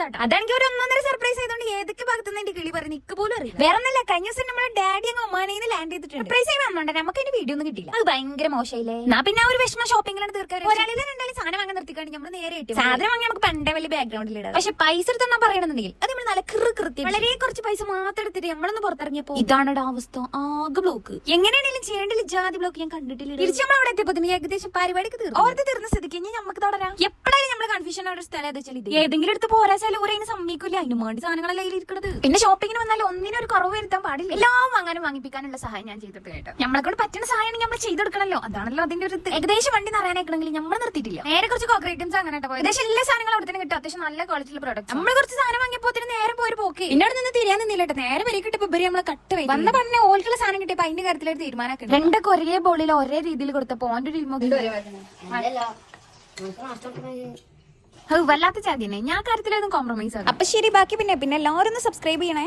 Surprise ആട്ടോ. അതാണെങ്കിൽ ഒരു 1.5 സർപ്രൈസ് ആയതുകൊണ്ട് ഏതൊക്കെ ഭാഗത്തുനിന്ന് എന്റെ കിളി പറഞ്ഞ് നിക്ക് പോലും അറിയില്ല. വേറെ ഒന്നല്ല, കഴിഞ്ഞ ദിവസം നമ്മുടെ ഡാഡി അങ്ങ് ഒമാനയിൽ ലാൻഡ് ചെയ്തിട്ടുണ്ട്. സർപ്രൈസ് ആയി വന്നോണ്ട് നമുക്ക് അതിന്റെ വീഡിയോ ഒന്നും കിട്ടില്ല. അത് ഭയങ്കര മോശയില്ലേ. പിന്നെ ഒരു വിഷമ ഷോപ്പിംഗിലാണ് തീർക്കാൻ. ഒരാളിലും രണ്ടാളും സാധനം വാങ്ങാൻ നിർത്തിക്കാണ്ട് നമ്മൾ നേരെ കിട്ടി. സാധനം വാങ്ങി നമുക്ക് പണ്ടേ വലിയ ബാക്ക്ഗ്രൗണ്ടിൽ ഇടാം. പക്ഷെ പൈസ എടുത്തെന്നാ പറയണമെന്നുണ്ടെങ്കിൽ അത് നമ്മൾ നല്ല കൃത്യം വളരെ കുറച്ച് പൈസ മാത്രം എടുത്തിട്ട് നമ്മളൊന്ന് പുറത്തിറങ്ങിയപ്പോ ഇതാണ് അവസ്ഥ. ആകെ ബ്ലോക്ക്. എങ്ങനെയാണെങ്കിലും ചെയ്യേണ്ടില്ല ജാതി ബ്ലോക്ക് ഞാൻ കണ്ടിട്ടില്ല. തിരിച്ചു നമ്മൾ അവിടെ എത്തിയപ്പോ ഏകദേശം പരിപാടിക്ക് തീർന്നു. ഓർത്ത് തീർന്ന സ്ഥിതിക്ക് ഇനി നമുക്ക് തുടരാം. എപ്പോഴായാലും നമ്മൾ കൺഫ്യൂഷൻ ഒരു സ്ഥലം ഏതെങ്കിലും എടുത്ത് പോരാച്ചാൽ ഒരേ സമ്മതിക്കില്ല. അതിന് വേണ്ടി സാധനങ്ങളെല്ലാം ഇരിക്കുന്നത്. പിന്നെ ഷോപ്പിങ്ങിന് വന്നാൽ ഒന്നിനും ഒരു കുറവ് വരുത്താൻ പാടില്ല. എല്ലാം വാങ്ങാനും വാങ്ങിപ്പിക്കാനുള്ള സഹായം ഞാൻ ചെയ്തിട്ട് കേട്ടോ. നമ്മളെ കൊണ്ട് പറ്റുന്ന സഹായം നമ്മൾ ചെയ്തെടുക്കണല്ലോ. അതാണല്ലോ അതിന്റെ ഒരു ഏകദേശം വണ്ടി നിറയാനായിക്കണമെങ്കിൽ നമ്മൾ നിർത്തിയിട്ടില്ല. നേരെ കുറച്ച് കോക്കർ ഐറ്റംസ് അങ്ങനെ പോയത്. ഏകദേശം എല്ലാ സാധനങ്ങളും അവിടെ തന്നെ കിട്ടും. അത്യാവശ്യം നല്ല ക്വാളിറ്റിയുള്ള പ്രോഡക്റ്റ്. നമ്മൾ കുറച്ച് സാധനം വാങ്ങിയപ്പോ നേരെ പോയി പോക്ക്. എന്നോട് നിന്ന് തിരിയാൻ നിന്നില്ല. നേരെ വരെ കിട്ടിയപ്പോ ഇവര് നമ്മളെ കട്ട് വരും. വന്ന പറഞ്ഞ ഓൾക്കുള്ള സാധനം കിട്ടിയപ്പോ അതിന്റെ കാര്യത്തിൽ ഒരു തീരുമാനമൊക്കെ. രണ്ടൊക്കെ ഒരേ ബോളിൽ ഒരേ രീതിയിൽ കൊടുത്തപ്പോ ഓന്റെ ഒരു വല്ലാത്ത ചാതിനെ. ഞാൻ കാര്യത്തിലൊന്നും കോംപ്രമൈസ് ആകും. അപ്പൊ ശരി, ബാക്കി പിന്നെ എല്ലാവരും ഒന്ന് സബ്സ്ക്രൈബ് ചെയ്യണേ.